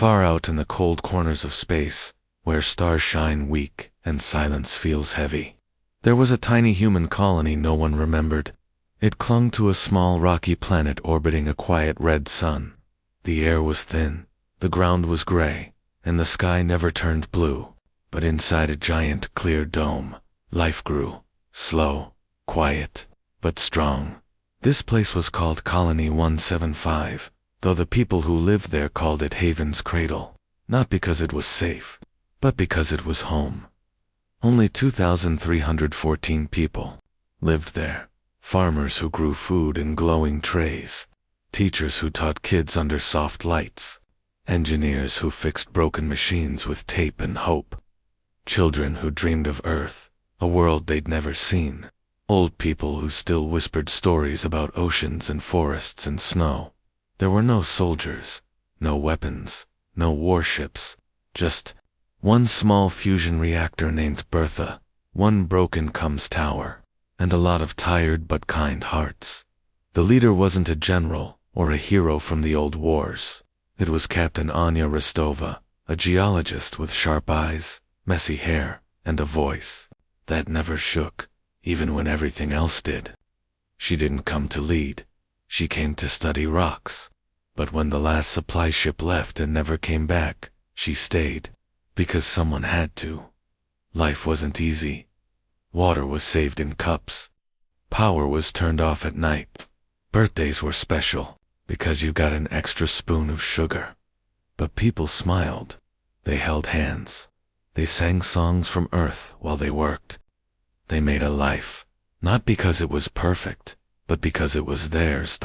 Far out in the cold corners of space, where stars shine weak and silence feels heavy, there was a tiny human colony no one remembered. It clung to a small rocky planet orbiting a quiet red sun. The air was thin, the ground was gray, and the sky never turned blue. But inside a giant clear dome, life grew, slow, quiet, but strong. This place was called Colony 175, though the people who lived there called it Haven's Cradle, not because it was safe, but because it was home. Only 2,314 people lived there. Farmers who grew food in glowing trays, teachers who taught kids under soft lights, engineers who fixed broken machines with tape and hope, children who dreamed of Earth, a world they'd never seen, old people who still whispered stories about oceans and forests and snow. There were no soldiers, no weapons, no warships, just one small fusion reactor named Bertha, one broken Cums tower, and a lot of tired but kind hearts. The leader wasn't a general or a hero from the old wars. It was Captain Anya Rostova, a geologist with sharp eyes, messy hair, and a voice that never shook, even when everything else did. She didn't come to lead. She came to study rocks. But when the last supply ship left and never came back, she stayed, because someone had to. Life wasn't easy. Water was saved in cups. Power was turned off at night. Birthdays were special, because you got an extra spoon of sugar. But people smiled. They held hands. They sang songs from Earth while they worked. They made a life, not because it was perfect, but because it was theirs.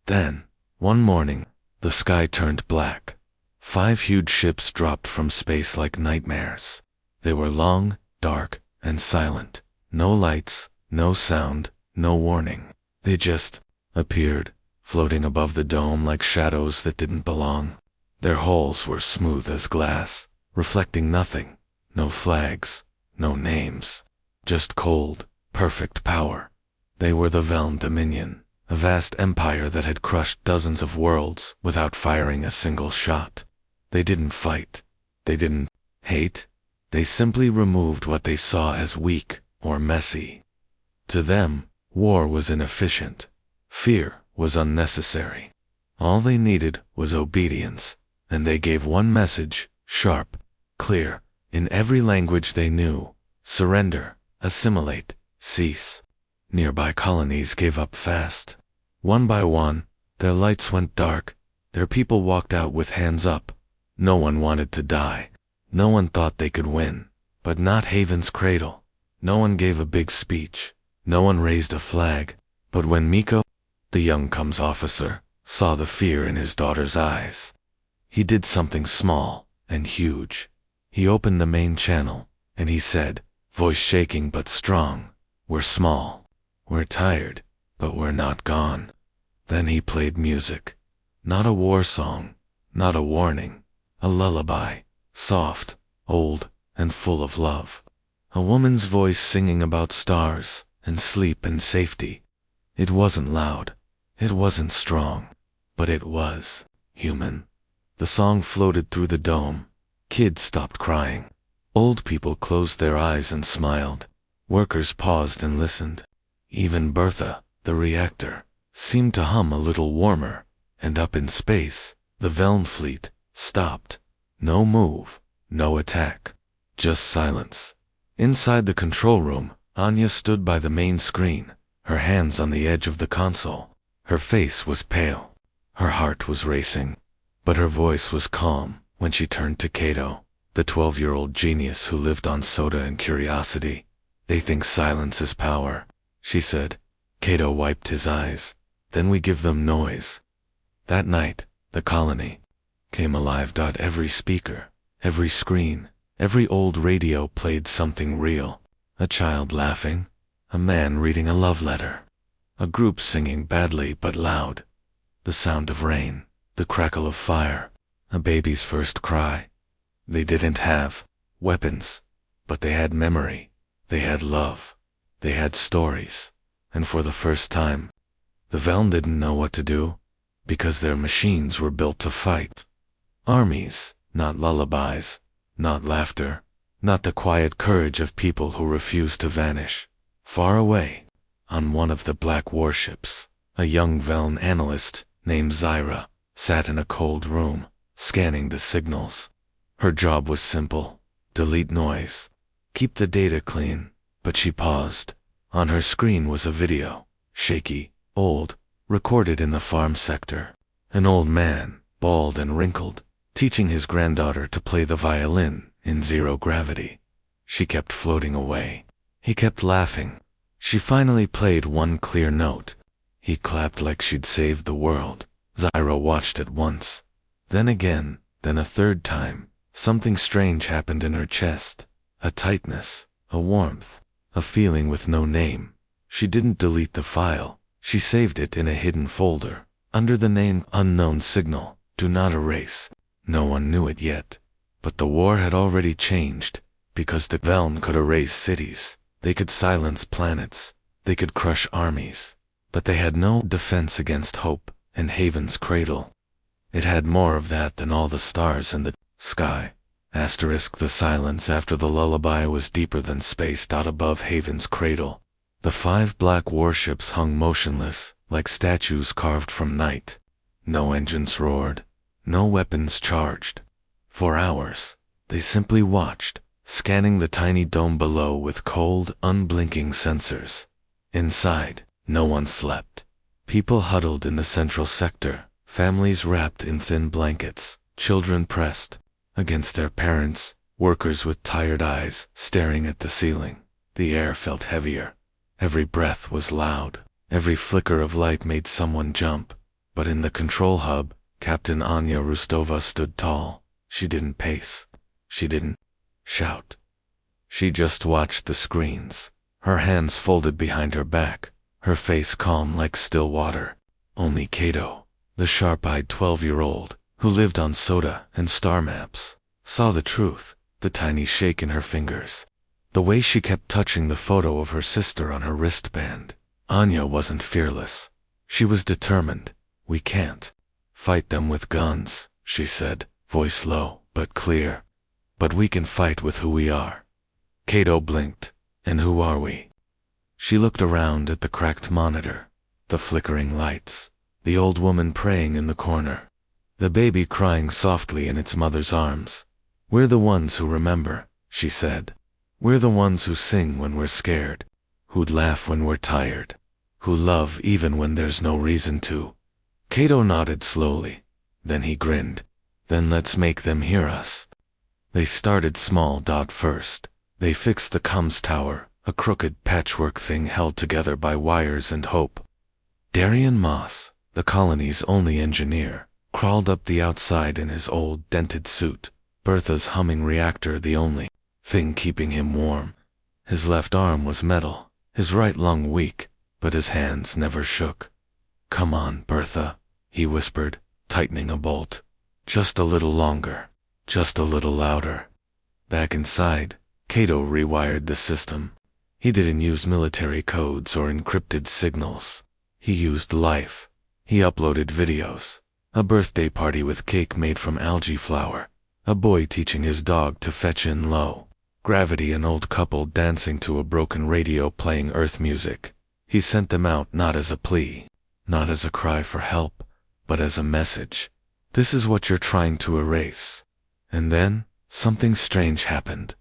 Then, one morning, the sky turned black. 5 huge ships dropped from space like nightmares. They were long, dark, and silent. No lights, no sound, no warning. They just appeared, floating above the dome like shadows that didn't belong. Their hulls were smooth as glass, reflecting nothing. No flags, no names. Just cold, perfect power. They were the Velm Dominion, a vast empire that had crushed dozens of worlds without firing a single shot. They didn't fight. They didn't hate. They simply removed what they saw as weak or messy. To them, war was inefficient. Fear was unnecessary. All they needed was obedience, and they gave one message, sharp, clear, in every language they knew: surrender, assimilate, cease. Nearby colonies gave up fast. One by one, their lights went dark. Their people walked out with hands up. No one wanted to die. No one thought they could win. But not Haven's Cradle. No one gave a big speech. No one raised a flag. But when Miko, the young Cums officer, saw the fear in his daughter's eyes, he did something small and huge. He opened the main channel, and he said, voice shaking but strong, "We're small. We're tired, but we're not gone." Then he played music. Not a war song, not a warning, a lullaby, soft, old, and full of love. A woman's voice singing about stars and sleep and safety. It wasn't loud, it wasn't strong, but it was human. The song floated through the dome. Kids stopped crying. Old people closed their eyes and smiled. Workers paused and listened. Even Bertha, the reactor, seemed to hum a little warmer, and up in space, the Velm fleet stopped. No move, no attack, just silence. Inside the control room, Anya stood by the main screen, her hands on the edge of the console. Her face was pale. Her heart was racing. But her voice was calm when she turned to Cato, the 12-year-old genius who lived on soda and curiosity. "They think silence is power," she said. Cato wiped his eyes. "Then we give them noise." That night, the colony came alive. Every speaker, every screen, every old radio played something real. A child laughing, a man reading a love letter, a group singing badly but loud, the sound of rain, the crackle of fire, a baby's first cry. They didn't have weapons, but they had memory, they had love, they had stories, and for the first time, the Velm didn't know what to do, because their machines were built to fight. Armies, not lullabies, not laughter, not the quiet courage of people who refuse to vanish. Far away, on one of the black warships, a young Veln analyst named Zyra sat in a cold room, scanning the signals. Her job was simple: delete noise, keep the data clean. But she paused. On her screen was a video, shaky, old, recorded in the farm sector. An old man, bald and wrinkled, teaching his granddaughter to play the violin in zero gravity. She kept floating away. He kept laughing. She finally played one clear note. He clapped like she'd saved the world. Zyra watched it once, then again, then a third time. Something strange happened in her chest. A tightness, a warmth, a feeling with no name. She didn't delete the file. She saved it in a hidden folder, under the name Unknown Signal, Do Not Erase. No one knew it yet, but the war had already changed, because the Veln could erase cities, they could silence planets, they could crush armies, but they had no defense against hope and Haven's cradle. It had more of that than all the stars in the sky. The silence after the lullaby was deeper than space. Above Haven's cradle, the 5 black warships hung motionless, like statues carved from night. No engines roared, no weapons charged. For hours, they simply watched, scanning the tiny dome below with cold, unblinking sensors. Inside, no one slept. People huddled in the central sector, families wrapped in thin blankets, children pressed against their parents, workers with tired eyes staring at the ceiling. The air felt heavier. Every breath was loud. Every flicker of light made someone jump. But in the control hub, Captain Anya Rustova stood tall. She didn't pace. She didn't shout. She just watched the screens, her hands folded behind her back, her face calm like still water. Only Cato, the sharp-eyed 12-year-old, who lived on soda and star maps, saw the truth, the tiny shake in her fingers. The way she kept touching the photo of her sister on her wristband. Anya wasn't fearless. She was determined. We can't fight them with guns, she said, voice low but clear. But we can fight with who we are. Cato blinked. And who are we? She looked around at the cracked monitor, the flickering lights, the old woman praying in the corner, the baby crying softly in its mother's arms. We're the ones who remember, she said. We're the ones who sing when we're scared, who'd laugh when we're tired, who love even when there's no reason to. Cato nodded slowly. Then he grinned. Then let's make them hear us. They started small. First, they fixed the comms tower, a crooked patchwork thing held together by wires and hope. Darian Moss, the colony's only engineer, crawled up the outside in his old dented suit, Bertha's humming reactor the only thing keeping him warm. His left arm was metal, his right lung weak, but his hands never shook. Come on, Bertha, he whispered, tightening a bolt. Just a little longer, just a little louder. Back inside, Cato rewired the system. He didn't use military codes or encrypted signals. He used life. He uploaded videos. A birthday party with cake made from algae flour. A boy teaching his dog to fetch in low gravity, an old couple dancing to a broken radio playing Earth music. He sent them out not as a plea, not as a cry for help, but as a message. This is what you're trying to erase. And then, something strange happened.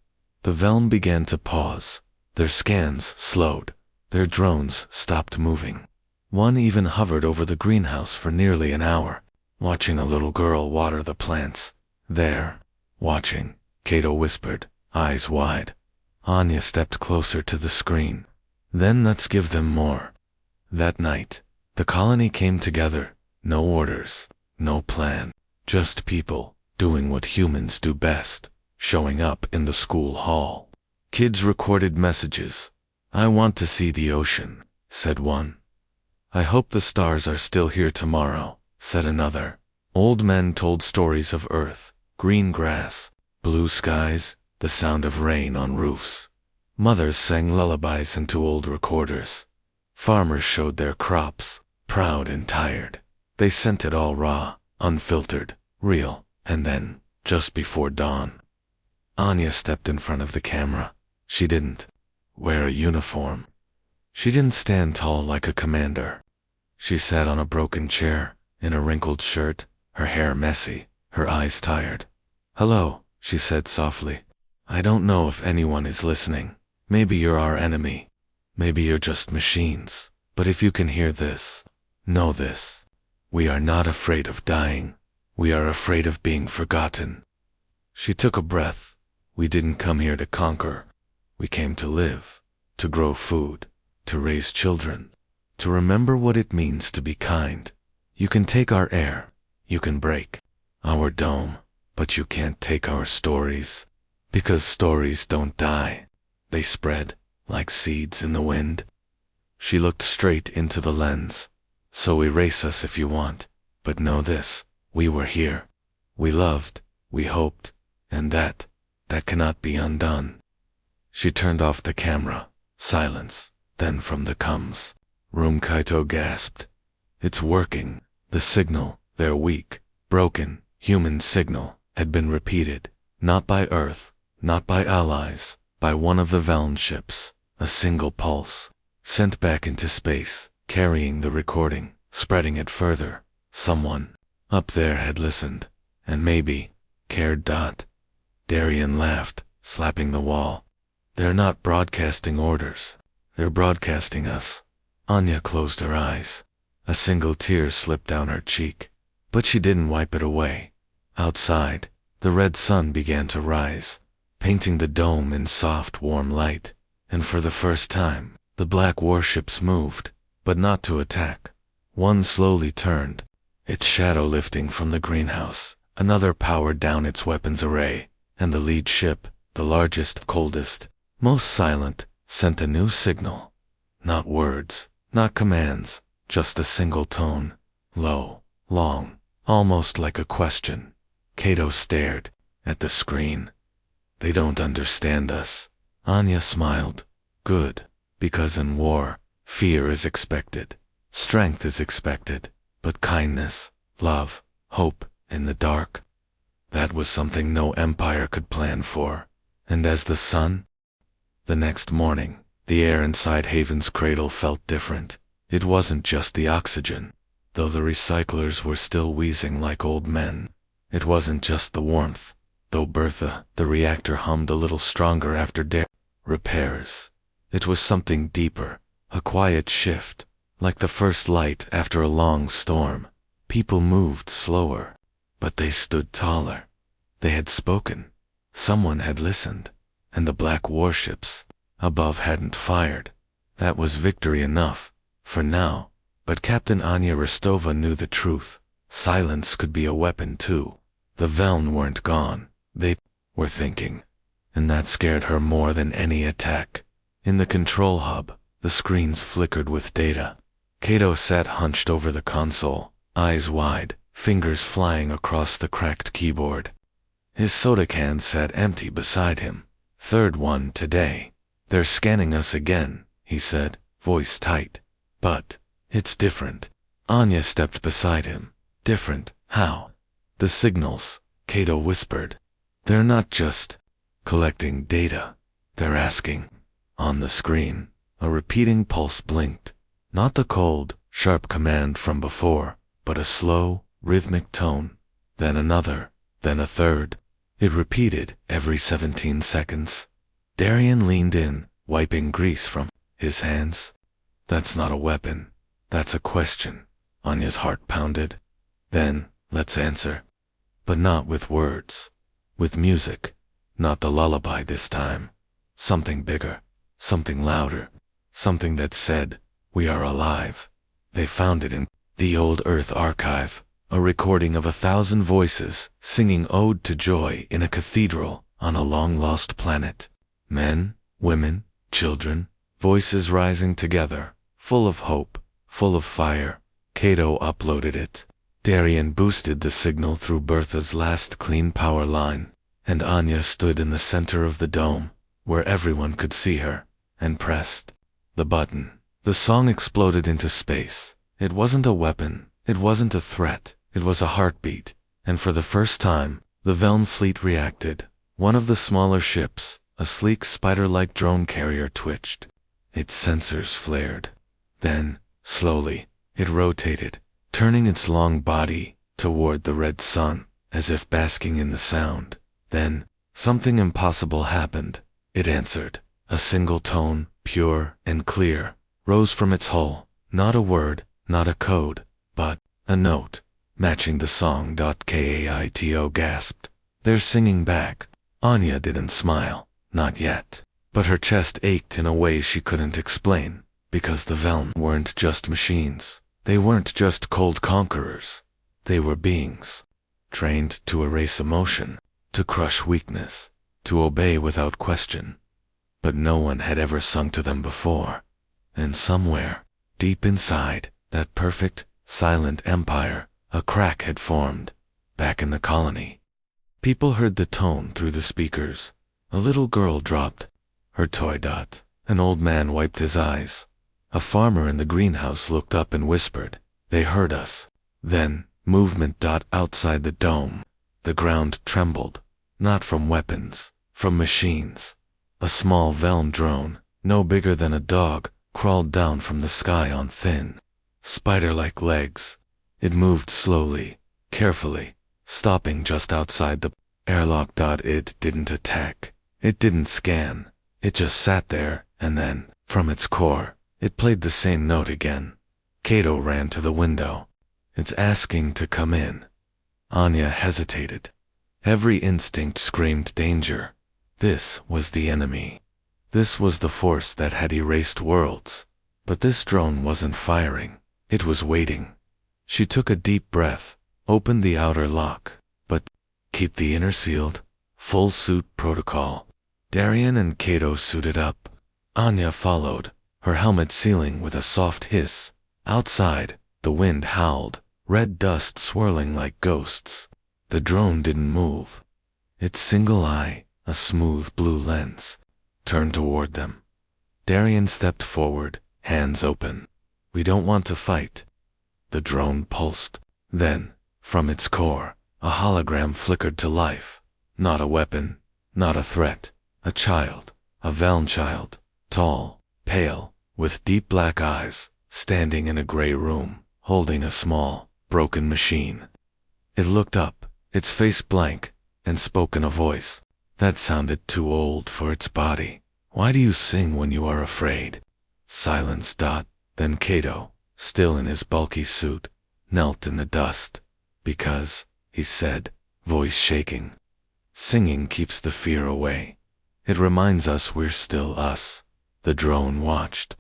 The Velm began to pause. Their scans slowed. Their drones stopped moving. One even hovered over the greenhouse for nearly an hour, watching a little girl water the plants. There, watching, Cato whispered, eyes wide. Anya stepped closer to the screen. Then let's give them more. That night, the colony came together. No orders, no plan, just people doing what humans do best, showing up in the school hall. Kids recorded messages. I want to see the ocean, said one. I hope the stars are still here tomorrow, said another. Old men told stories of Earth, green grass, blue skies, the sound of rain on roofs. Mothers sang lullabies into old recorders. Farmers showed their crops, proud and tired. They sent it all raw, unfiltered, real, And then, just before dawn, Anya stepped in front of the camera. She didn't wear a uniform. She didn't stand tall like a commander. She sat on a broken chair, in a wrinkled shirt, her hair messy, her eyes tired. "Hello," she said softly. "I don't know if anyone is listening. Maybe you're our enemy. Maybe you're just machines. But if you can hear this, know this. We are not afraid of dying. We are afraid of being forgotten." She took a breath. "We didn't come here to conquer. We came to live, to grow food, to raise children, to remember what it means to be kind. You can take our air, you can break our dome, but you can't take our stories, because stories don't die. They spread like seeds in the wind." She looked straight into the lens. "So erase us if you want, but know this, we were here. We loved, we hoped, and that cannot be undone." She turned off the camera. Silence. Then from the comms room, Kaito gasped. "It's working. The signal, their weak, broken, human signal, had been repeated. Not by Earth, not by allies, by one of the Velen ships. A single pulse, sent back into space, carrying the recording, spreading it further. Someone up there had listened, and maybe cared. Darian laughed, slapping the wall. "They're not broadcasting orders. They're broadcasting us." Anya closed her eyes. A single tear slipped down her cheek, but she didn't wipe it away. Outside, the red sun began to rise, painting the dome in soft, warm light, and for the first time, the black warships moved, but not to attack. One slowly turned, its shadow lifting from the greenhouse. Another powered down its weapons array, and the lead ship, the largest, coldest, most silent, sent a new signal. Not words, not commands, just a single tone, low, long, almost like a question. Kaito stared at the screen. "They don't understand us." Anya smiled. "Good, because in war, fear is expected, strength is expected, but kindness, love, hope, in the dark, that was something no empire could plan for." And as the sun? The next morning, the air inside Haven's cradle felt different. It wasn't just the oxygen, though the recyclers were still wheezing like old men. It wasn't just the warmth, though the reactor hummed a little stronger after repairs. It was something deeper, a quiet shift, like the first light after a long storm. People moved slower, but they stood taller. They had spoken. Someone had listened, and the black warships above hadn't fired. That was victory enough, for now, but Captain Anya Rostova knew the truth. Silence could be a weapon too. The Velen weren't gone, they were thinking, and that scared her more than any attack. In the control hub, the screens flickered with data. Kaito sat hunched over the console, eyes wide, fingers flying across the cracked keyboard. His soda can sat empty beside him. "Third one today. They're scanning us again," he said, voice tight. "But it's different." Anya stepped beside him. "Different? How?" "The signals," Kaito whispered. "They're not just collecting data. They're asking." On the screen, a repeating pulse blinked. Not the cold, sharp command from before, but a slow, rhythmic tone. Then another, then a third. It repeated every 17 seconds. Darian leaned in, wiping grease from his hands. "That's not a weapon. That's a question." Anya's heart pounded. "Then, let's answer. But not with words. With music. Not the lullaby this time. Something bigger. Something louder. Something that said, 'We are alive.'" They found it in the old Earth archive. A recording of 1,000 voices singing ode to joy in a cathedral on a long-lost planet. Men, women, children, voices rising together, full of hope, full of fire. Kaito uploaded it. Darian boosted the signal through Bertha's last clean power line, and Anya stood in the center of the dome, where everyone could see her, and pressed the button. The song exploded into space. It wasn't a weapon, it wasn't a threat. It was a heartbeat, and for the first time, the Velm fleet reacted. One of the smaller ships, a sleek spider-like drone carrier, twitched. Its sensors flared. Then, slowly, it rotated, turning its long body toward the red sun, as if basking in the sound. Then, something impossible happened. It answered. A single tone, pure and clear, rose from its hull. Not a word, not a code, but a note, matching the song. Kaito gasped. They're singing back. Anya didn't smile, not yet. But her chest ached in a way she couldn't explain, because the Velm weren't just machines. They weren't just cold conquerors. They were beings, trained to erase emotion, to crush weakness, to obey without question. But no one had ever sung to them before. And somewhere, deep inside that perfect, silent empire, a crack had formed, back in the colony. People heard the tone through the speakers. A little girl dropped her toy. An old man wiped his eyes. A farmer in the greenhouse looked up and whispered, "They heard us." Then, movement. Outside the dome, the ground trembled, not from weapons, from machines. A small Velm drone, no bigger than a dog, crawled down from the sky on thin, spider-like legs. It moved slowly, carefully, stopping just outside the airlock. It didn't attack. It didn't scan. It just sat there, and then, from its core, it played the same note again. Kaito ran to the window. "It's asking to come in." Anya hesitated. Every instinct screamed danger. This was the enemy. This was the force that had erased worlds. But this drone wasn't firing. It was waiting. She took a deep breath, opened the outer lock. But, keep the inner sealed. Full suit protocol. Darien and Kaito suited up. Anya followed, her helmet sealing with a soft hiss. Outside, the wind howled, red dust swirling like ghosts. The drone didn't move. Its single eye, a smooth blue lens, turned toward them. Darien stepped forward, hands open. "We don't want to fight." The drone pulsed. Then, from its core, a hologram flickered to life. Not a weapon, not a threat. A child, a Velm child, tall, pale, with deep black eyes, standing in a gray room, holding a small, broken machine. It looked up, its face blank, and spoke in a voice that sounded too old for its body. "Why do you sing when you are afraid?" Silence. Then Kaito, still in his bulky suit, knelt in the dust. "Because," he said, voice shaking, "singing keeps the fear away. It reminds us we're still us." The drone watched.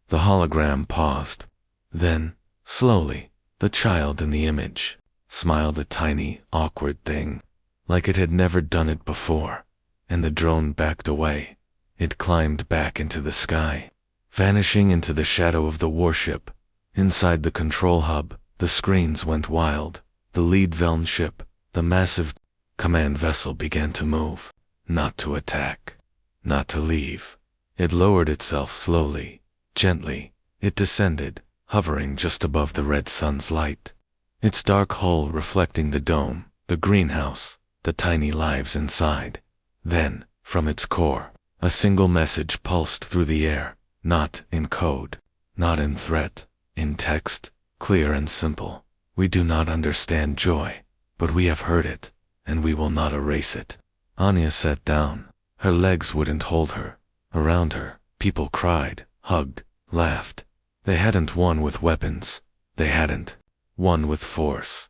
The hologram paused. Then, slowly, the child in the image smiled, a tiny, awkward thing, like it had never done it before, and the drone backed away. It climbed back into the sky, vanishing into the shadow of the warship. Inside the control hub, the screens went wild. The lead Velm ship, the massive command vessel, began to move. Not to attack, not to leave. It lowered itself slowly, gently. It descended, hovering just above the red sun's light. Its dark hull reflecting the dome, the greenhouse, the tiny lives inside. Then, from its core, a single message pulsed through the air, not in code, not in threat, in text, clear and simple. "We do not understand joy, but we have heard it, and we will not erase it." Anya sat down. Her legs wouldn't hold her. Around her, people cried, hugged, laughed. They hadn't won with weapons. They hadn't won with force.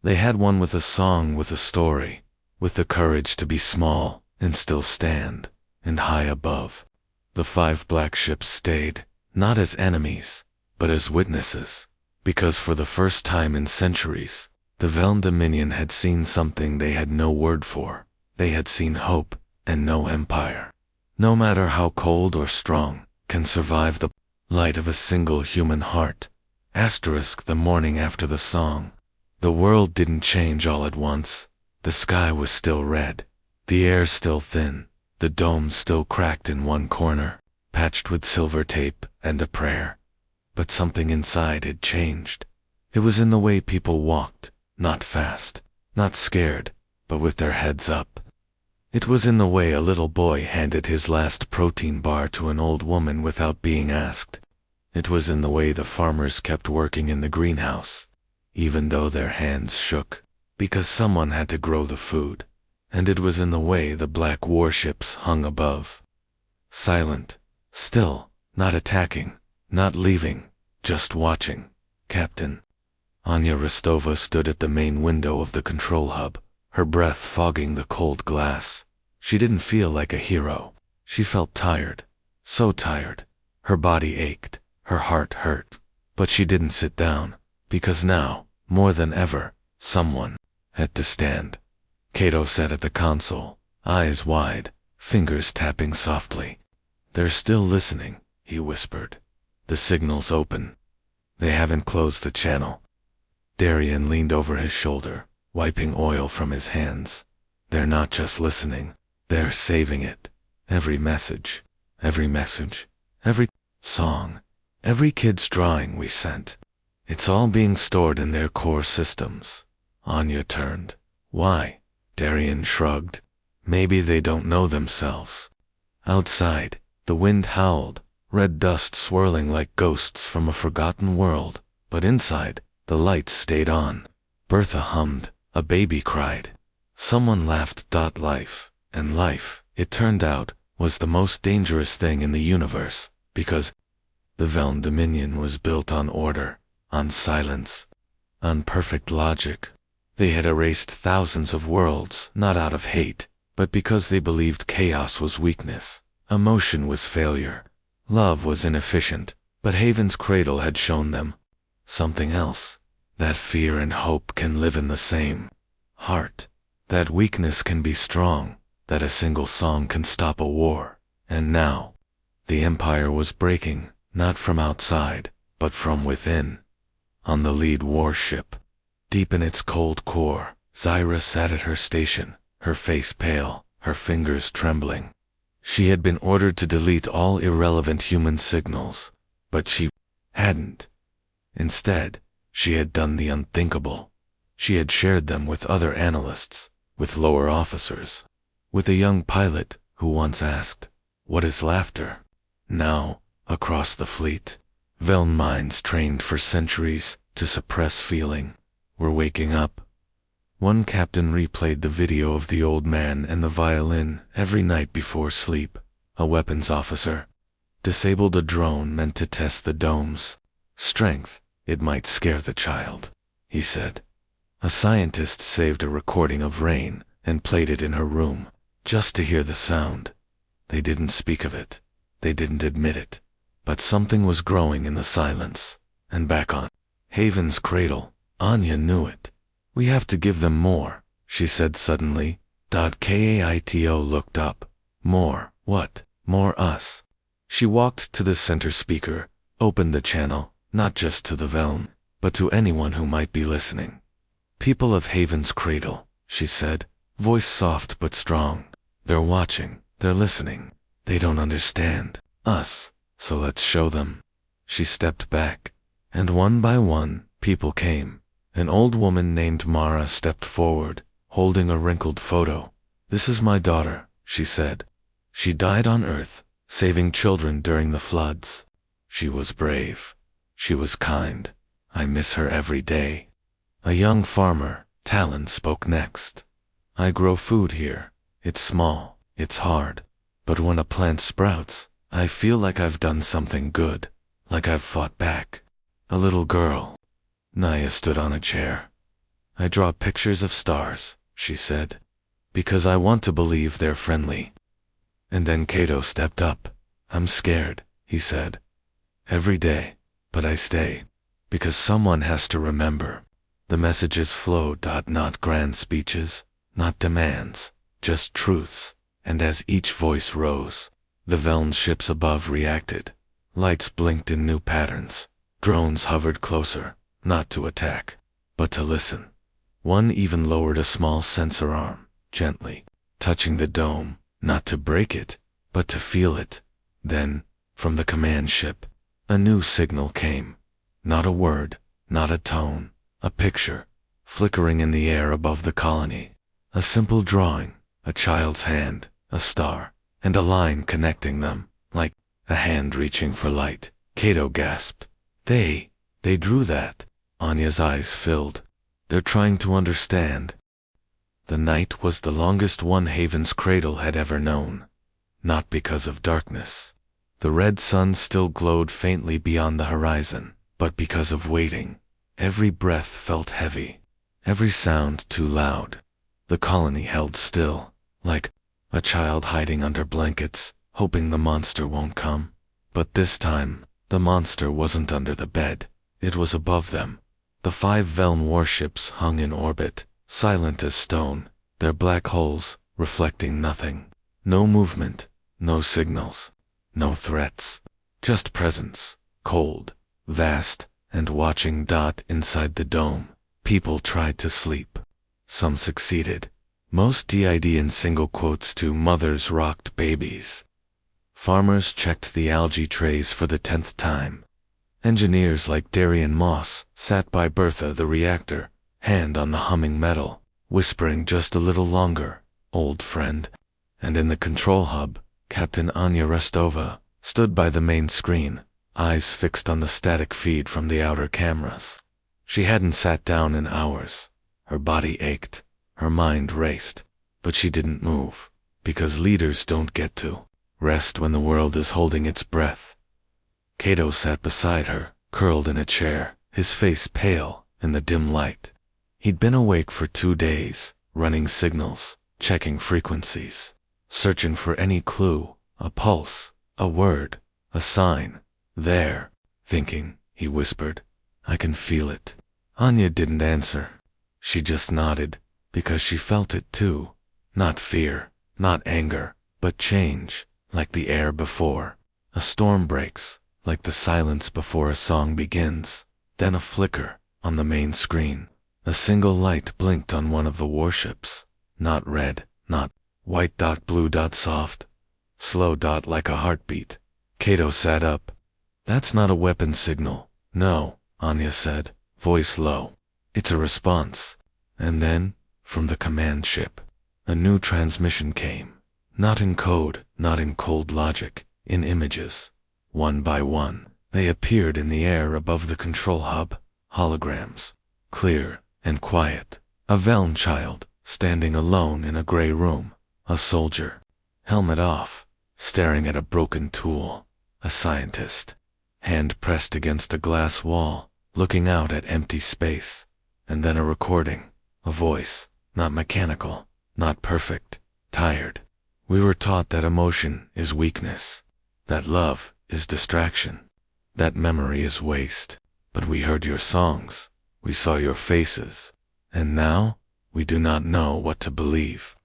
They had won with a song, with a story, with the courage to be small and still stand, and high above. The 5 black ships stayed, not as enemies, but as witnesses, because for the first time in centuries, the Velm Dominion had seen something they had no word for. They had seen hope, and no empire, no matter how cold or strong, can survive the light of a single human heart. The morning after the song. The world didn't change all at once. The sky was still red, the air still thin, the dome still cracked in one corner, patched with silver tape and a prayer. But something inside had changed. It was in the way people walked, not fast, not scared, but with their heads up. It was in the way a little boy handed his last protein bar to an old woman without being asked. It was in the way the farmers kept working in the greenhouse, even though their hands shook, because someone had to grow the food. And it was in the way the black warships hung above. Silent, still, not attacking, not leaving, just watching. Captain. Anya Rostova stood at the main window of the control hub, her breath fogging the cold glass. She didn't feel like a hero. She felt tired. So tired. Her body ached. Her heart hurt. But she didn't sit down, because now, more than ever, someone had to stand. Cato sat at the console, eyes wide, fingers tapping softly. "They're still listening," he whispered. "The signal's open. They haven't closed the channel." Darian leaned over his shoulder, wiping oil from his hands. "They're not just listening. They're saving it. Every message, every song, every kid's drawing we sent. It's all being stored in their core systems." Anya turned. "Why?" Darian shrugged. "Maybe they don't know themselves." Outside, the wind howled, red dust swirling like ghosts from a forgotten world, but inside, the lights stayed on. Bertha hummed, a baby cried. Someone laughed. Life, and life, it turned out, was the most dangerous thing in the universe, because the Veln Dominion was built on order, on silence, on perfect logic. They had erased thousands of worlds, not out of hate, but because they believed chaos was weakness, emotion was failure, love was inefficient. But Haven's Cradle had shown them something else, that fear and hope can live in the same heart, that weakness can be strong, that a single song can stop a war. And now, the Empire was breaking, not from outside, but from within. On the lead warship, deep in its cold core, Zyra sat at her station, her face pale, her fingers trembling. She had been ordered to delete all irrelevant human signals, but she hadn't. Instead, she had done the unthinkable. She had shared them with other analysts, with lower officers, with a young pilot who once asked, "What is laughter?" Now, across the fleet, Veln minds trained for centuries to suppress feeling were waking up. One captain replayed the video of the old man and the violin every night before sleep. A weapons officer disabled a drone meant to test the dome's strength. It might scare the child, he said. A scientist saved a recording of rain and played it in her room, just to hear the sound. They didn't speak of it. They didn't admit it. But something was growing in the silence. And back on Haven's Cradle, Anya knew it. "We have to give them more," she said suddenly. Kaito looked up. "More, what?" "More us." She walked to the center speaker, opened the channel, not just to the Veln, but to anyone who might be listening. "People of Haven's Cradle," she said, voice soft but strong. "They're watching, they're listening. They don't understand us, so let's show them." She stepped back, and one by one, people came. An old woman named Mara stepped forward, holding a wrinkled photo. "This is my daughter," she said. "She died on Earth, saving children during the floods. She was brave. She was kind. I miss her every day." A young farmer, Talon, spoke next. "I grow food here. It's small, it's hard. But when a plant sprouts, I feel like I've done something good, like I've fought back." A little girl, Naya, stood on a chair. "I draw pictures of stars," she said, "because I want to believe they're friendly." And then Cato stepped up. "I'm scared," he said. "Every day, but I stay. Because someone has to remember." The messages flowed, not grand speeches, not demands, just truths. And as each voice rose, the Veln ships above reacted. Lights blinked in new patterns. Drones hovered closer, not to attack, but to listen. One even lowered a small sensor arm, gently, touching the dome, not to break it, but to feel it. Then, from the command ship, a new signal came. Not a word, not a tone, a picture. flickering in the air above the colony. A simple drawing, a child's hand, a star, and a line connecting them, like a hand reaching for light. Cato gasped. They drew that. Anya's eyes filled. They're trying to understand. The night was the longest one Haven's cradle had ever known. Not because of darkness. The red sun still glowed faintly beyond the horizon, but because of waiting. Every breath felt heavy, every sound too loud. The colony held still, like a child hiding under blankets, hoping the monster won't come. But this time, the monster wasn't under the bed. It was above them. The 5 Veln warships hung in orbit, silent as stone, their black holes reflecting nothing. No movement, no signals, no threats. Just presence, cold, vast, and watching. Inside the dome, people tried to sleep. Some succeeded. Most did in single quotes to mothers rocked babies. Farmers checked the algae trays for the 10th time. Engineers like Darian Moss sat by Bertha the reactor, hand on the humming metal, whispering just a little longer, old friend. And in the control hub, Captain Anya Restova stood by the main screen, eyes fixed on the static feed from the outer cameras. She hadn't sat down in hours. Her body ached, her mind raced, but she didn't move, because leaders don't get to rest when the world is holding its breath. Cato sat beside her, curled in a chair, his face pale in the dim light. He'd been awake for 2 days, running signals, checking frequencies, searching for any clue, a pulse, a word, a sign. There, thinking, he whispered, I can feel it. Anya didn't answer. She just nodded, because she felt it too. Not fear, not anger, but change, like the air before. A storm breaks, like the silence before a song begins. Then a flicker, on the main screen. A single light blinked on one of the warships. Not red, not white. Blue. Soft. Slow. Like a heartbeat. Cato sat up. That's not a weapon signal. No, Anya said, voice low. It's a response. And then, from the command ship, a new transmission came. Not in code, not in cold logic, in images. One by one, they appeared in the air above the control hub, holograms, clear and quiet. A Veln child, standing alone in a gray room. A soldier, helmet off, staring at a broken tool. A scientist, hand pressed against a glass wall, looking out at empty space. And then a recording, a voice, not mechanical, not perfect, tired. We were taught that emotion is weakness, that love is distraction, that memory is waste. But we heard your songs, we saw your faces, and now we do not know what to believe.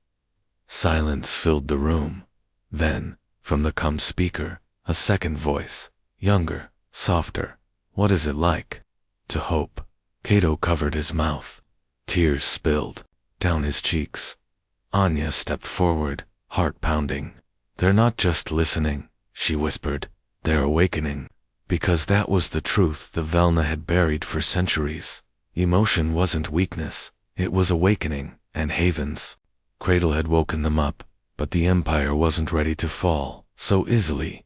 Silence filled the room. Then, from the comm speaker, a second voice, younger, softer. What is it like to hope? Cato covered his mouth. Tears spilled down his cheeks. Anya stepped forward, heart pounding. They're not just listening, she whispered. They're awakening. Because that was the truth the Velna had buried for centuries. Emotion wasn't weakness, it was awakening, and Haven's cradle had woken them up, but the Empire wasn't ready to fall so easily.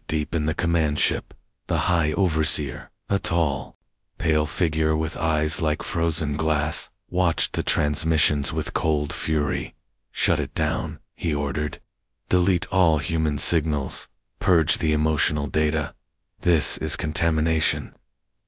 Deep in the command ship, the High Overseer, a tall, pale figure with eyes like frozen glass, watched the transmissions with cold fury. Shut it down, he ordered. Delete all human signals, purge the emotional data. This is contamination.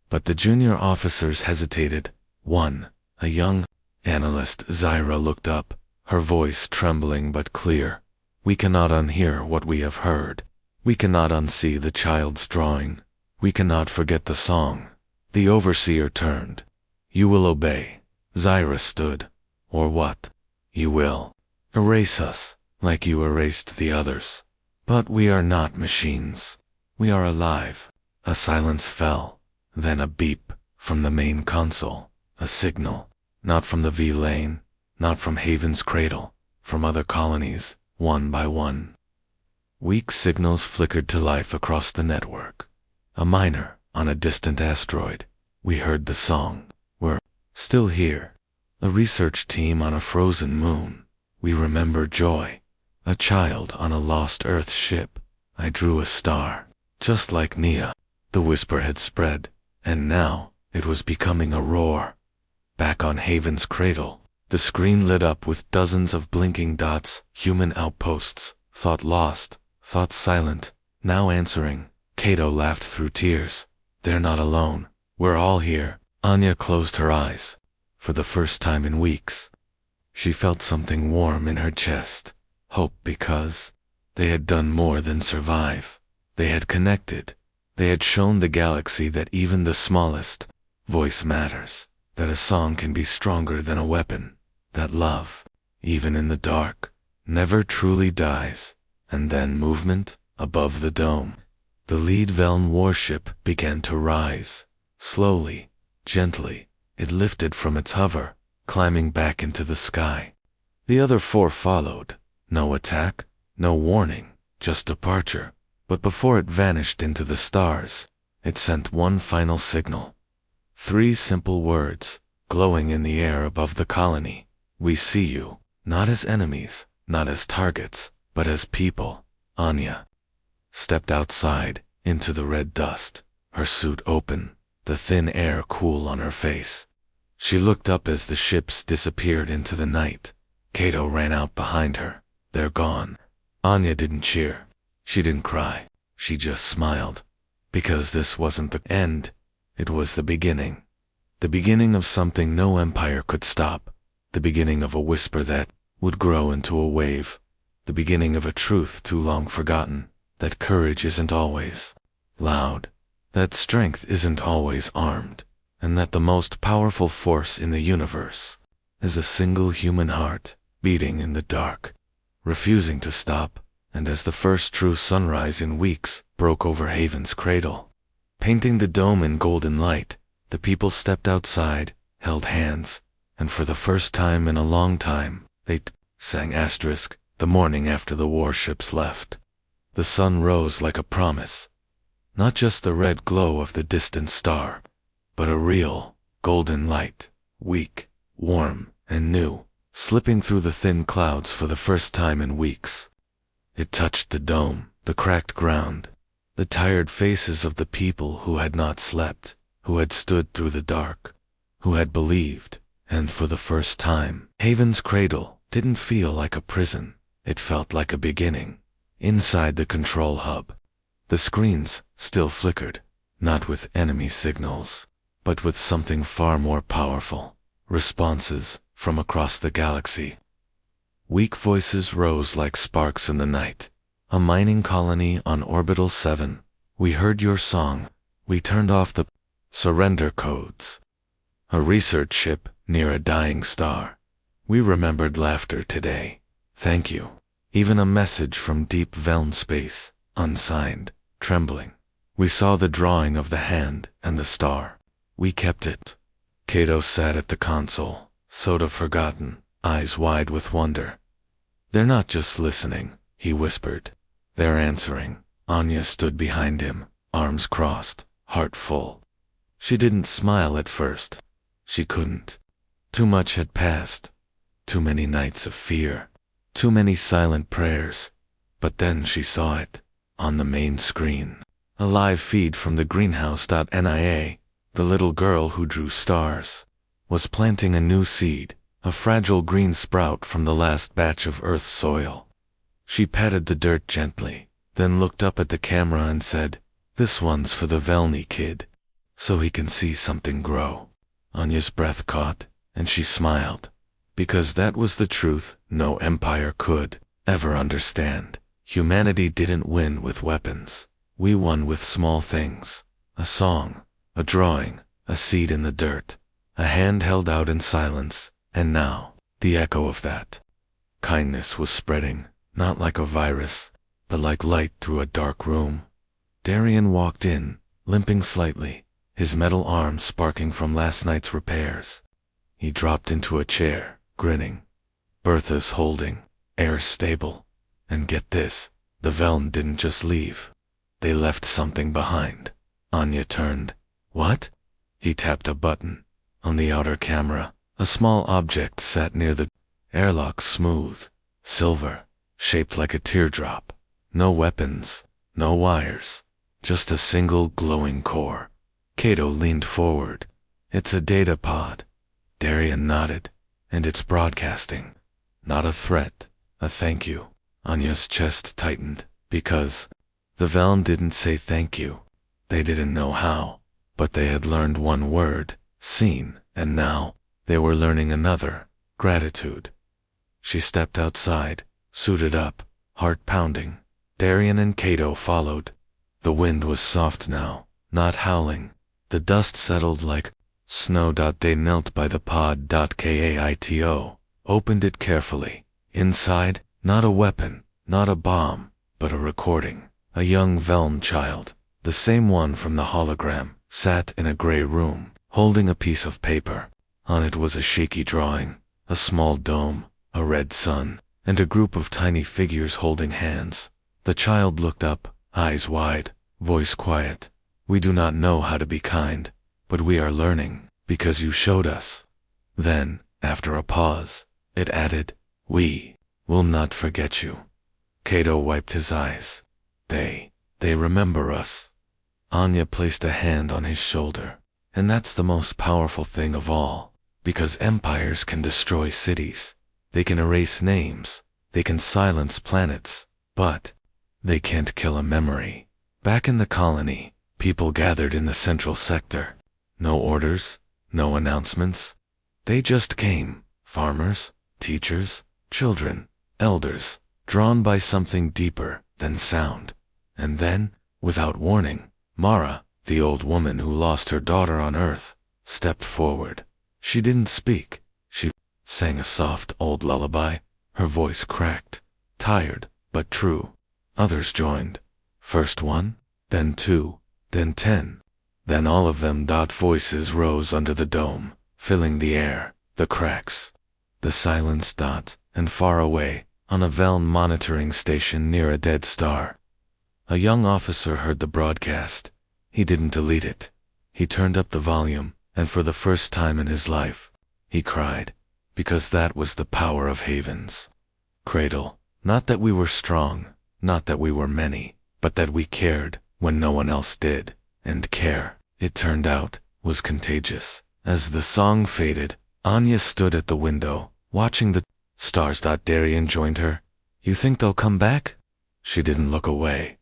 But the junior officers hesitated. One, a young analyst, Zyra, looked up, her voice trembling but clear. We cannot unhear what we have heard. We cannot unsee the child's drawing. We cannot forget the song. The overseer turned. You will obey. Zyra stood. Or what? You will erase us, like you erased the others. But we are not machines. We are alive. A silence fell. Then a beep from the main console. A signal. Not from the V-Lane. Not from Haven's cradle. From other colonies, one by one. Weak signals flickered to life across the network. A miner on a distant asteroid. We heard the song. We're still here. A research team on a frozen moon. We remember joy. A child on a lost Earth ship. I drew a star. Just like Nia. The whisper had spread, and now it was becoming a roar. Back on Haven's cradle, the screen lit up with dozens of blinking dots, human outposts, thought lost, thought silent, now answering. Cato laughed through tears. They're not alone. We're all here. Anya closed her eyes. For the first time in weeks, she felt something warm in her chest. Hope, because they had done more than survive. They had connected. They had shown the galaxy that even the smallest voice matters, that a song can be stronger than a weapon, that love, even in the dark, never truly dies. And then movement above the dome. The lead Veln warship began to rise. Slowly, gently, it lifted from its hover, climbing back into the sky. The other four followed. No attack, no warning, just departure. But before it vanished into the stars, it sent one final signal. 3 simple words, glowing in the air above the colony. We see you, not as enemies, not as targets, but as people. Anya stepped outside, into the red dust, her suit open, the thin air cool on her face. She looked up as the ships disappeared into the night. Cato ran out behind her. They're gone. Anya didn't cheer. She didn't cry. She just smiled. Because this wasn't the end. It was the beginning. The beginning of something no empire could stop. The beginning of a whisper that would grow into a wave. The beginning of a truth too long forgotten. That courage isn't always loud. That strength isn't always armed. And that the most powerful force in the universe is a single human heart beating in the dark, refusing to stop. And as the first true sunrise in weeks broke over Haven's cradle, painting the dome in golden light, the people stepped outside, held hands, and for the first time in a long time, they sang asterisk the morning after the warships left. The sun rose like a promise, not just the red glow of the distant star, but a real, golden light, weak, warm, and new, slipping through the thin clouds for the first time in weeks. It touched the dome, the cracked ground, the tired faces of the people who had not slept, who had stood through the dark, who had believed, and for the first time, Haven's cradle didn't feel like a prison. It felt like a beginning. Inside the control hub, the screens still flickered, not with enemy signals, but with something far more powerful, responses from across the galaxy. Weak voices rose like sparks in the night. A mining colony on Orbital 7. We heard your song. We turned off the surrender codes. A research ship near a dying star. We remembered laughter today. Thank you. Even a message from deep Veln space, unsigned, trembling. We saw the drawing of the hand and the star. We kept it. Cato sat at the console, soda forgotten, eyes wide with wonder. They're not just listening, he whispered. They're answering. Anya stood behind him, arms crossed, heart full. She didn't smile at first. She couldn't. Too much had passed. Too many nights of fear. Too many silent prayers. But then she saw it. On the main screen. A live feed from the greenhouse.nia. The little girl who drew stars was planting a new seed. A fragile green sprout from the last batch of Earth soil. She patted the dirt gently, then looked up at the camera and said, "This one's for the Velny kid, so he can see something grow." Anya's breath caught, and she smiled, because that was the truth no empire could ever understand. Humanity didn't win with weapons. We won with small things. A song, a drawing, a seed in the dirt, a hand held out in silence. And now, the echo of that kindness was spreading, not like a virus, but like light through a dark room. Darian walked in, limping slightly, his metal arm sparking from last night's repairs. He dropped into a chair, grinning. Bertha's holding, air stable. And get this, the Veln didn't just leave. They left something behind. Anya turned. What? He tapped a button. On the outer camera, A small object sat near the airlock, smooth, silver, shaped like a teardrop. No weapons, no wires, just a single glowing core. Cato leaned forward. It's a data pod. Darian nodded. And it's broadcasting. Not a threat, a thank you. Anya's chest tightened, because the Velm didn't say thank you. They didn't know how, but they had learned one word, seen, and now they were learning another, gratitude. She stepped outside, suited up, heart pounding. Darian and Cato followed. The wind was soft now, not howling. The dust settled like snow. They knelt by the pod. Kaito opened it carefully. Inside, not a weapon, not a bomb, but a recording. A young Velm child, the same one from the hologram, sat in a gray room, holding a piece of paper. On it was a shaky drawing, a small dome, a red sun, and a group of tiny figures holding hands. The child looked up, eyes wide, voice quiet. We do not know how to be kind, but we are learning, because you showed us. Then, after a pause, it added, we will not forget you. Cato wiped his eyes. They remember us. Anya placed a hand on his shoulder. And that's the most powerful thing of all, because empires can destroy cities. They can erase names. They can silence planets. But they can't kill a memory. Back in the colony, people gathered in the central sector. No orders, no announcements. They just came. Farmers, teachers, children, elders, drawn by something deeper than sound. And then, without warning, Mara, the old woman who lost her daughter on Earth, stepped forward. She didn't speak. She sang a soft old lullaby. Her voice cracked, tired, but true. Others joined. First one, then two, then 10. Then all of them. Voices rose under the dome, filling the air, the cracks, the silence. And far away, on a Velm monitoring station near a dead star, a young officer heard the broadcast. He didn't delete it. He turned up the volume, and for the first time in his life, he cried, because that was the power of Havens. Cradle, not that we were strong, not that we were many, but that we cared when no one else did, and care, it turned out, was contagious. As the song faded, Anya stood at the window, watching the stars. Darian joined her. You think they'll come back? She didn't look away.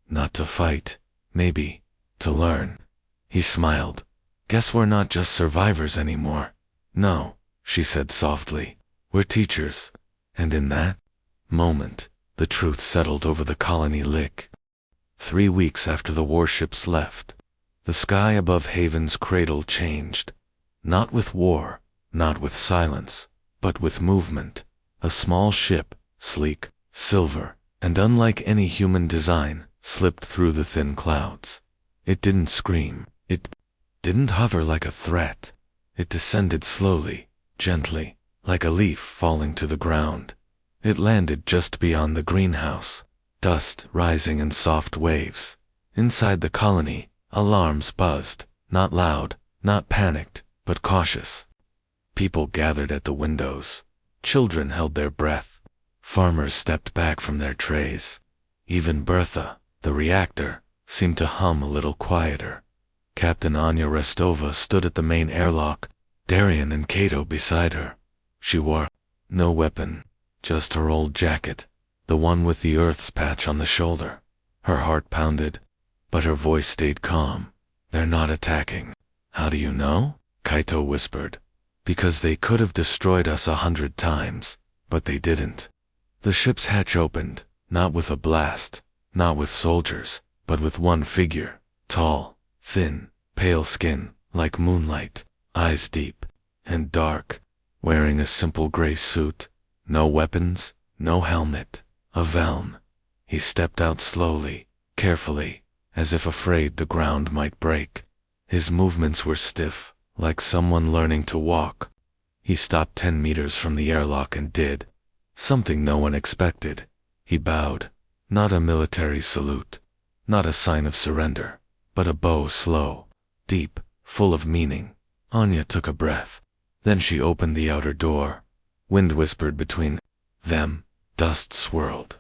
Not to fight, maybe, to learn. He smiled. Guess we're not just survivors anymore. No, she said softly. We're teachers. And in that moment, the truth settled over the colony. 3 weeks after the warships left, the sky above Haven's cradle changed. Not with war, not with silence, but with movement. A small ship, sleek, silver, and unlike any human design, slipped through the thin clouds. It didn't scream. It didn't hover like a threat. It descended slowly, gently, like a leaf falling to the ground. It landed just beyond the greenhouse, dust rising in soft waves. Inside the colony, alarms buzzed, not loud, not panicked, but cautious. People gathered at the windows. Children held their breath. Farmers stepped back from their trays. Even Bertha, the reactor, seemed to hum a little quieter. Captain Anya Restova stood at the main airlock, Darian and Cato beside her. She wore no weapon, just her old jacket, the one with the Earth's patch on the shoulder. Her heart pounded, but her voice stayed calm. They're not attacking. How do you know? Kaito whispered. Because they could have destroyed us 100 times, but they didn't. The ship's hatch opened, not with a blast, not with soldiers, but with one figure, tall, thin, pale skin, like moonlight, eyes deep and dark, wearing a simple gray suit, no weapons, no helmet, a Velm. He stepped out slowly, carefully, as if afraid the ground might break. His movements were stiff, like someone learning to walk. He stopped 10 meters from the airlock and did something no one expected. He bowed, not a military salute, not a sign of surrender, but a bow slow, deep, full of meaning. Anya took a breath. Then she opened the outer door. Wind whispered between them. Dust swirled.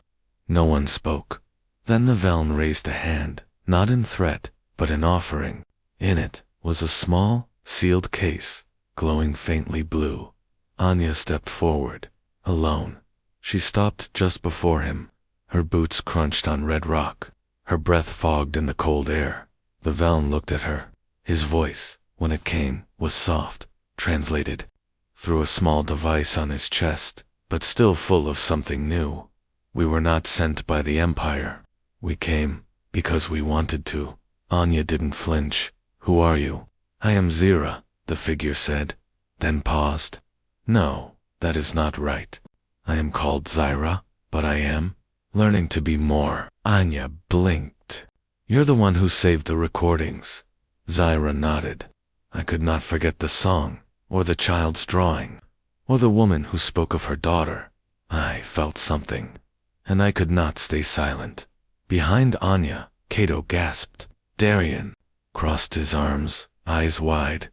No one spoke. Then the Veln raised a hand, not in threat, but in offering. In it was a small, sealed case, glowing faintly blue. Anya stepped forward, alone. She stopped just before him. Her boots crunched on red rock. Her breath fogged in the cold air. The Veln looked at her. His voice, when it came, was soft, translated through a small device on his chest, but still full of something new. We were not sent by the Empire. We came because we wanted to. Anya didn't flinch. Who are you? I am Zira, the figure said, then paused. No, that is not right. I am called Zyra, but I am learning to be more. Anya blinked. You're the one who saved the recordings. Zyra nodded. I could not forget the song, or the child's drawing, or the woman who spoke of her daughter. I felt something, and I could not stay silent. Behind Anya, Cato gasped. Darian crossed his arms, eyes wide.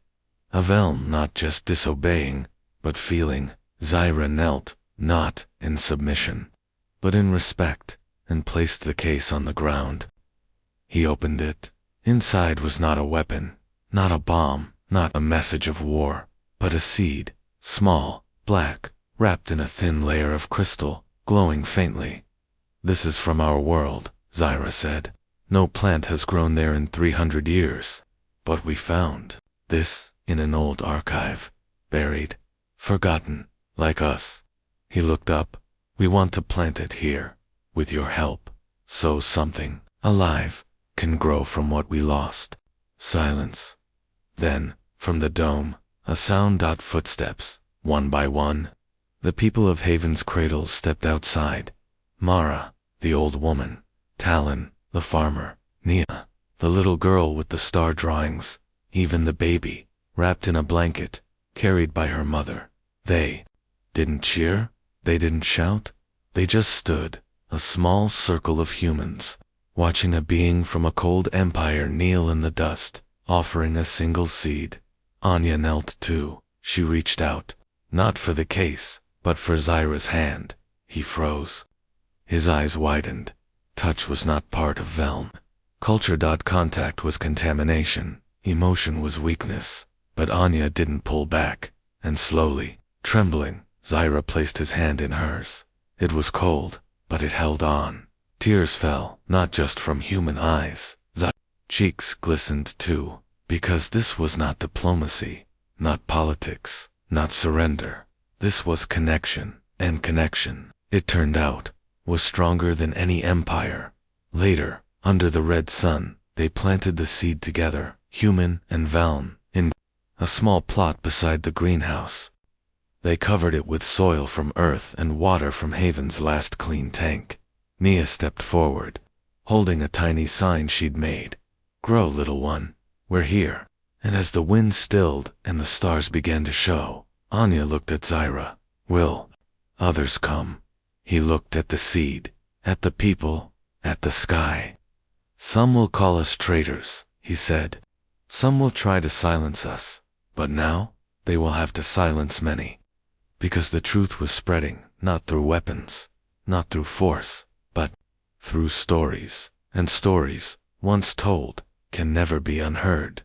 A Veln not just disobeying, but feeling. Zyra knelt, not in submission, but in respect, and placed the case on the ground. He opened it. Inside was not a weapon, not a bomb, not a message of war, but a seed, small, black, wrapped in a thin layer of crystal, glowing faintly. This is from our world, Zyra said. No plant has grown there in 300 years. But we found this in an old archive, buried, forgotten, like us. He looked up. We want to plant it here, with your help, so something, alive, can grow from what we lost. Silence. Then, from the dome, a sound. Footsteps, one by one. The people of Haven's Cradle stepped outside. Mara, the old woman. Talon, the farmer. Nia, the little girl with the star drawings. Even the baby, wrapped in a blanket, carried by her mother. They didn't cheer. They didn't shout. They just stood, a small circle of humans, watching a being from a cold empire kneel in the dust, offering a single seed. Anya knelt too. She reached out, not for the case, but for Zyra's hand. He froze. His eyes widened. Touch was not part of Veln. Culture. Contact was contamination. Emotion was weakness. But Anya didn't pull back, and slowly, trembling, Zyra placed his hand in hers. It was cold, but it held on. Tears fell, not just from human eyes. Zyra's cheeks glistened too, because this was not diplomacy, not politics, not surrender. This was connection, and connection, it turned out, was stronger than any empire. Later, under the red sun, they planted the seed together, human and Veln, in a small plot beside the greenhouse. They covered it with soil from Earth and water from Haven's last clean tank. Nia stepped forward, holding a tiny sign she'd made. Grow, little one. We're here. And as the wind stilled and the stars began to show, Anya looked at Zyra. Will others come? He looked at the seed, at the people, at the sky. Some will call us traitors, he said. Some will try to silence us, but now they will have to silence many. Because the truth was spreading, not through weapons, not through force, but through stories. And stories, once told, can never be unheard.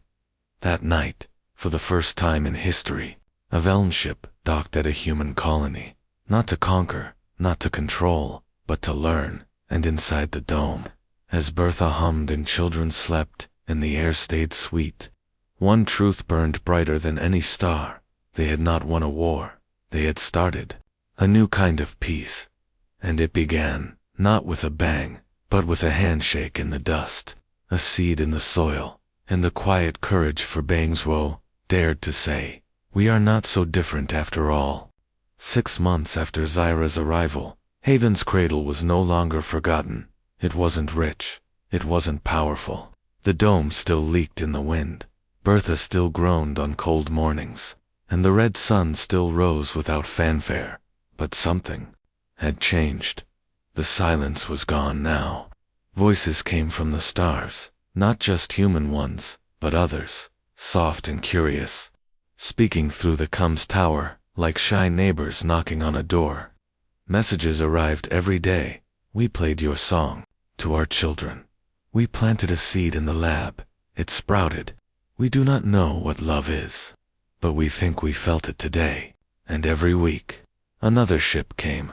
That night, for the first time in history, a Veln ship docked at a human colony. Not to conquer, not to control, but to learn. And inside the dome, as Bertha hummed and children slept, and the air stayed sweet, one truth burned brighter than any star. They had not won a war. They had started a new kind of peace. And it began, not with a bang, but with a handshake in the dust, a seed in the soil, and the quiet courage for Bangswo dared to say, we are not so different after all. 6 months after Zyra's arrival, Haven's Cradle was no longer forgotten. It wasn't rich. It wasn't powerful. The dome still leaked in the wind. Bertha still groaned on cold mornings, and the red sun still rose without fanfare. But something had changed. The silence was gone now. Voices came from the stars, not just human ones, but others, soft and curious. speaking through the comms tower, like shy neighbors knocking on a door. Messages arrived every day. We played your song to our children. We planted a seed in the lab. It sprouted. We do not know what love is, but we think we felt it today. And every week, another ship came.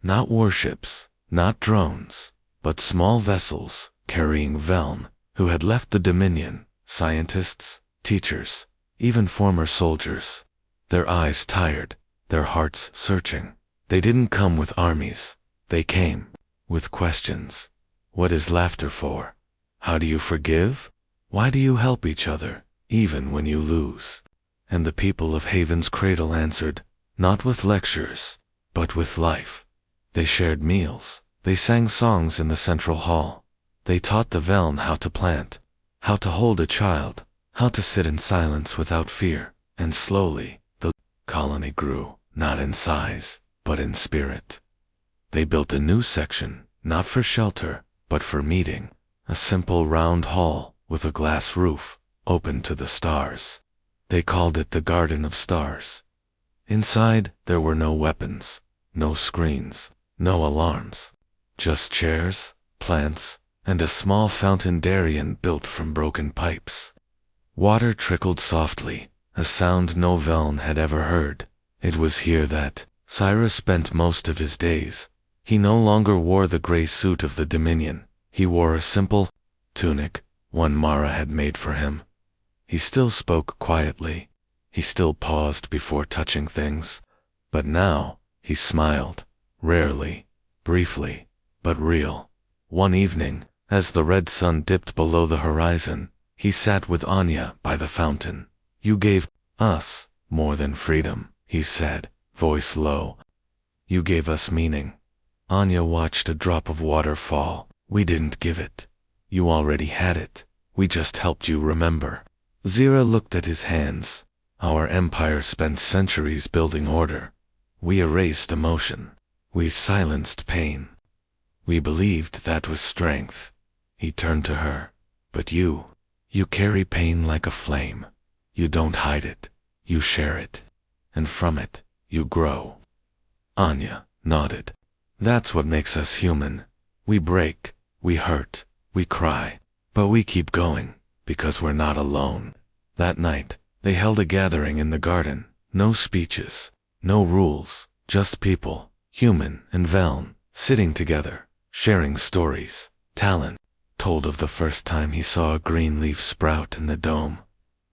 Not warships, not drones, but small vessels carrying Veln, who had left the Dominion, scientists, teachers, even former soldiers. Their eyes tired, their hearts searching. They didn't come with armies. They came with questions. What is laughter for? How do you forgive? Why do you help each other, even when you lose? And the people of Haven's Cradle answered, not with lectures, but with life. They shared meals. They sang songs in the central hall. They taught the Veln how to plant, how to hold a child, how to sit in silence without fear. And slowly, the colony grew, not in size, but in spirit. They built a new section, not for shelter, but for meeting. A simple round hall with a glass roof, open to the stars. They called it the Garden of Stars. Inside, there were no weapons, no screens, no alarms. Just chairs, plants, and a small fountain Darien built from broken pipes. Water trickled softly, a sound no Veln had ever heard. It was here that Cyrus spent most of his days. He no longer wore the gray suit of the Dominion. He wore a simple tunic, one Mara had made for him. He still spoke quietly. He still paused before touching things. But now, he smiled, rarely, briefly, but real. One evening, as the red sun dipped below the horizon, he sat with Anya by the fountain. You gave us more than freedom, he said, voice low. You gave us meaning. Anya watched a drop of water fall. We didn't give it. You already had it. We just helped you remember. Zira looked at his hands. Our empire spent centuries building order. We erased emotion. We silenced pain. We believed that was strength. He turned to her. But you carry pain like a flame. You don't hide it. You share it. And from it, you grow. Anya nodded. That's what makes us human. We break, we hurt, we cry, but we keep going, because we're not alone. That night, they held a gathering in the garden. No speeches, no rules, just people, human and Veln, sitting together, sharing stories. Talon told of the first time he saw a green leaf sprout in the dome.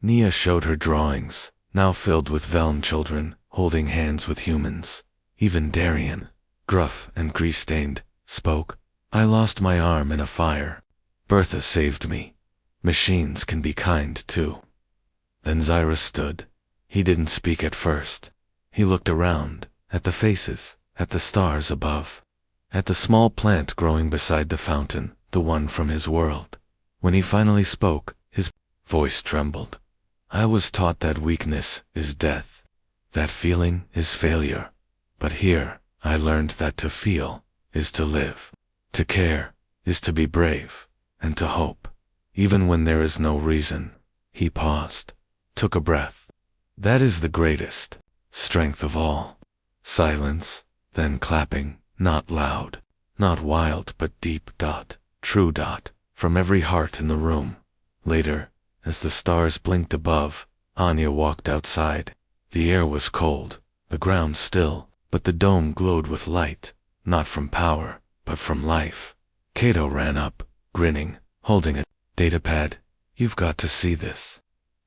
Nia showed her drawings, now filled with Veln children, holding hands with humans. Even Darien, gruff and grease-stained, spoke. I lost my arm in a fire. Bertha saved me. Machines can be kind too. Then Zyra stood. He didn't speak at first. He looked around, at the faces, at the stars above, at the small plant growing beside the fountain, the one from his world. When he finally spoke, his voice trembled. I was taught that weakness is death, that feeling is failure. But here, I learned that to feel is to live, to care is to be brave, and to hope, even when there is no reason. He paused, took a breath. That is the greatest strength of all. Silence, then clapping, not loud, not wild but deep. True. From every heart in the room. Later, as the stars blinked above, Anya walked outside. The air was cold, the ground still, but the dome glowed with light, not from power, but from life. Cato ran up, grinning, holding a datapad. You've got to see this.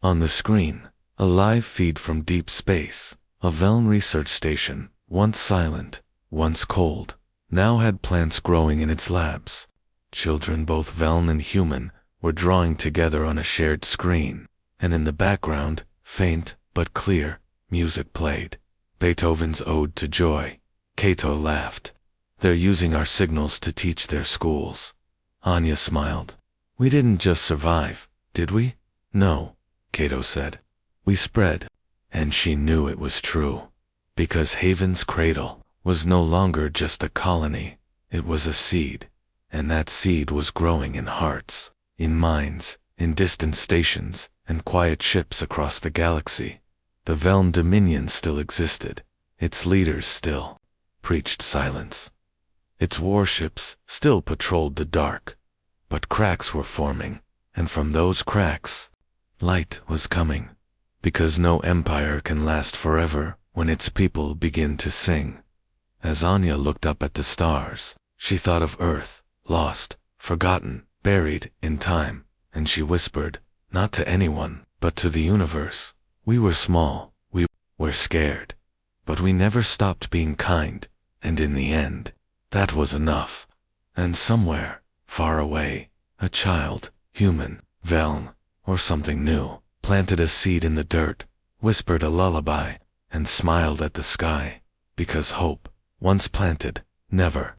On the screen, a live feed from deep space. A Veln research station, once silent, once cold, now had plants growing in its labs. Children, both Veln and human, were drawing together on a shared screen, and in the background, faint but clear, music played. Beethoven's Ode to Joy. Cato laughed. They're using our signals to teach their schools. Anya smiled. We didn't just survive, did we? No, Cato said. We spread. And she knew it was true. Because Haven's Cradle was no longer just a colony. It was a seed. And that seed was growing in hearts, in minds, in distant stations, and quiet ships across the galaxy. The Velm Dominion still existed. Its leaders still preached silence. Its warships still patrolled the dark. But cracks were forming, and from those cracks, light was coming. Because no empire can last forever when its people begin to sing. As Anya looked up at the stars, she thought of Earth, lost, forgotten, buried in time, and she whispered, not to anyone, but to the universe. We were small, we were scared, but we never stopped being kind, and in the end, that was enough. And somewhere, far away, a child, human, Velm, or something new, planted a seed in the dirt, whispered a lullaby, and smiled at the sky, because hope, once planted, never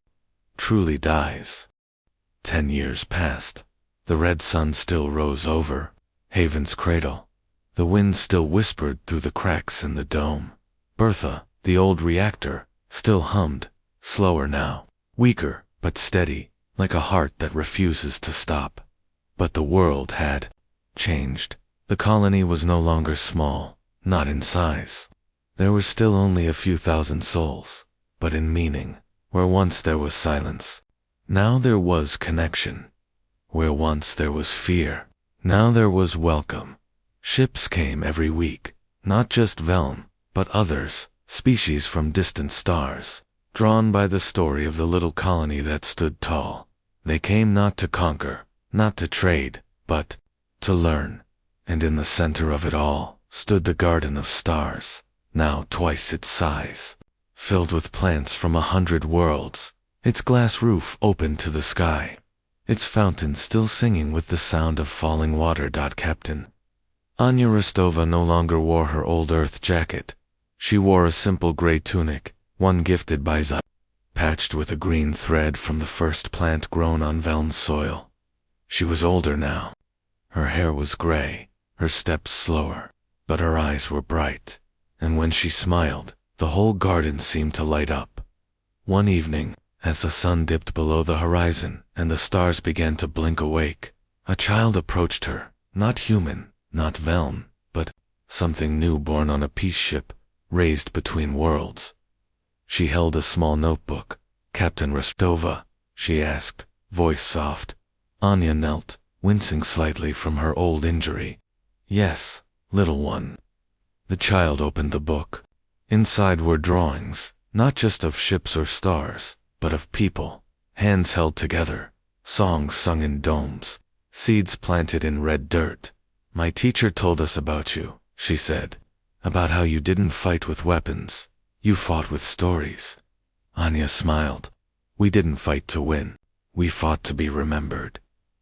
truly dies. 10 years passed. The red sun still rose over Haven's cradle. The wind still whispered through the cracks in the dome. Bertha, the old reactor, still hummed, slower now, weaker, but steady, like a heart that refuses to stop. But the world had changed. The colony was no longer small, not in size. There were still only a few thousand souls, but in meaning. Where once there was silence, now there was connection. Where once there was fear, now there was welcome. Ships came every week, not just Velm, but others, species from distant stars, drawn by the story of the little colony that stood tall. They came not to conquer, not to trade, but to learn. And in the center of it all stood the Garden of Stars, now twice its size, filled with plants from 100 worlds, its glass roof open to the sky, its fountain still singing with the sound of falling water. Captain Anya Rostova no longer wore her old earth jacket. She wore a simple gray tunic, one gifted by Sci-Fi, patched with a green thread from the first plant grown on Velm's soil. She was older now. Her hair was gray, her steps slower, but her eyes were bright, and when she smiled, the whole garden seemed to light up. One evening, as the sun dipped below the horizon and the stars began to blink awake, a child approached her, not human, not Velm, but something new born on a peace ship, raised between worlds. She held a small notebook. Captain Rostova, she asked, voice soft. Anya knelt, wincing slightly from her old injury. Yes, little one. The child opened the book. Inside were drawings, not just of ships or stars, but of people, hands held together, songs sung in domes, seeds planted in red dirt. My teacher told us about you, she said, about how you didn't fight with weapons, you fought with stories. Anya smiled. We didn't fight to win, we fought to be remembered.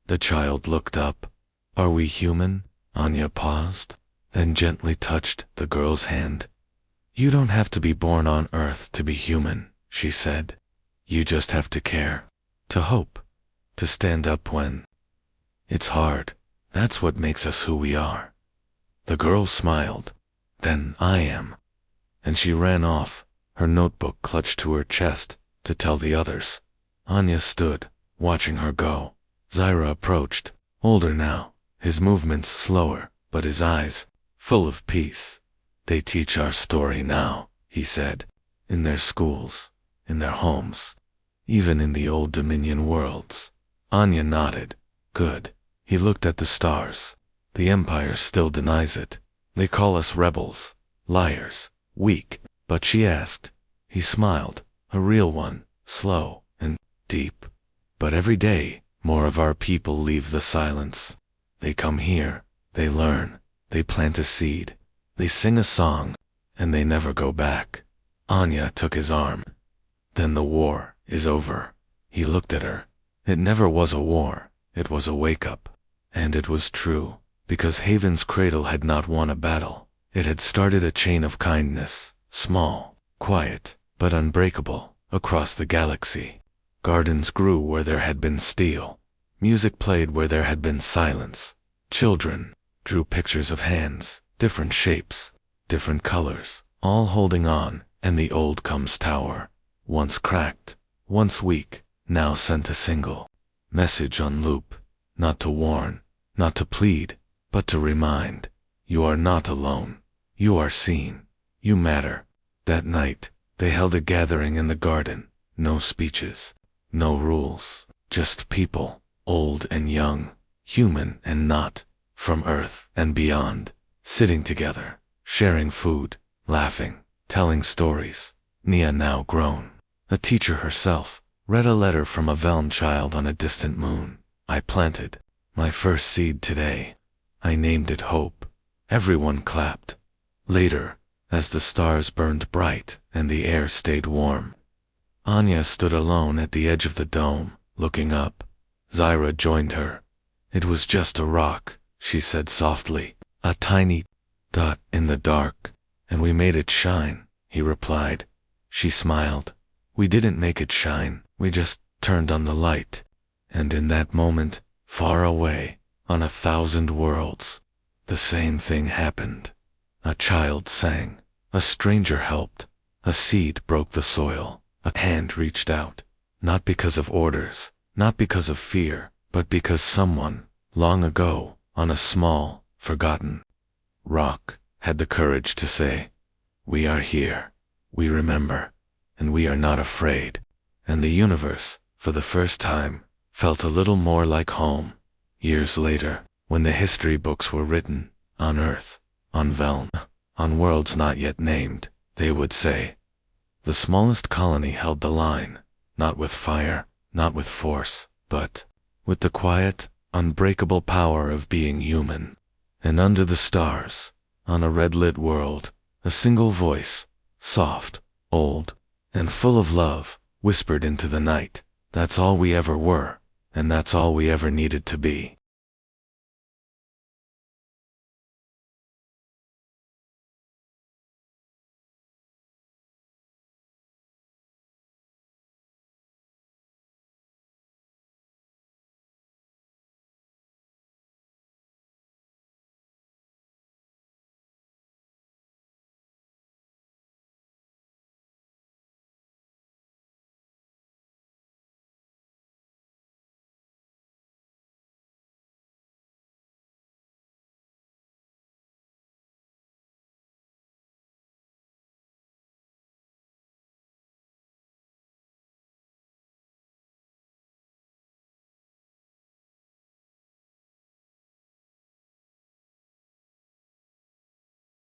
The child looked up. Are we human? Anya paused, then gently touched the girl's hand. You don't have to be born on Earth to be human, she said. You just have to care, to hope, to stand up when it's hard. That's what makes us who we are. The girl smiled. Then I am. And she ran off, her notebook clutched to her chest, to tell the others. Anya stood, watching her go. Zyra approached, older now, his movements slower, but his eyes full of peace. They teach our story now, he said, in their schools, in their homes, even in the old Dominion worlds. Anya nodded. Good. He looked at the stars. The Empire still denies it. They call us rebels, liars, weak, but she asked. He smiled, a real one, slow and deep. But every day, more of our people leave the silence. They come here, they learn, they plant a seed, they sing a song, and they never go back. Anya took his arm. Then the war is over. He looked at her. It never was a war, it was a wake-up. And it was true, because Haven's cradle had not won a battle. It had started a chain of kindness, small, quiet, but unbreakable, across the galaxy. Gardens grew where there had been steel. Music played where there had been silence. Children drew pictures of hands, different shapes, different colors, all holding on, and the old Comes Tower, once cracked, once weak, now sent a single message on loop, not to warn, not to plead, but to remind, you are not alone. You are seen. You matter. That night, they held a gathering in the garden. No speeches. No rules. Just people, old and young, human and not, from Earth and beyond, sitting together, sharing food, laughing, telling stories. Nia, now grown, a teacher herself, read a letter from a Velm child on a distant moon. I planted my first seed today. I named it Hope. Everyone clapped. Later, as the stars burned bright and the air stayed warm, Anya stood alone at the edge of the dome, looking up. Zyra joined her. It was just a rock, she said softly, a tiny dot in the dark, and we made it shine, he replied. She smiled. We didn't make it shine, we just turned on the light. And in that moment, far away, on 1,000 worlds, the same thing happened. A child sang, a stranger helped, a seed broke the soil, a hand reached out, not because of orders, not because of fear, but because someone, long ago, on a small, forgotten rock, had the courage to say, "We are here, we remember, and we are not afraid." And the universe, for the first time, felt a little more like home. Years later, when the history books were written, on Earth, on Velm, on worlds not yet named, they would say, the smallest colony held the line, not with fire, not with force, but with the quiet, unbreakable power of being human. And under the stars, on a red-lit world, a single voice, soft, old, and full of love, whispered into the night, "That's all we ever were, and that's all we ever needed to be."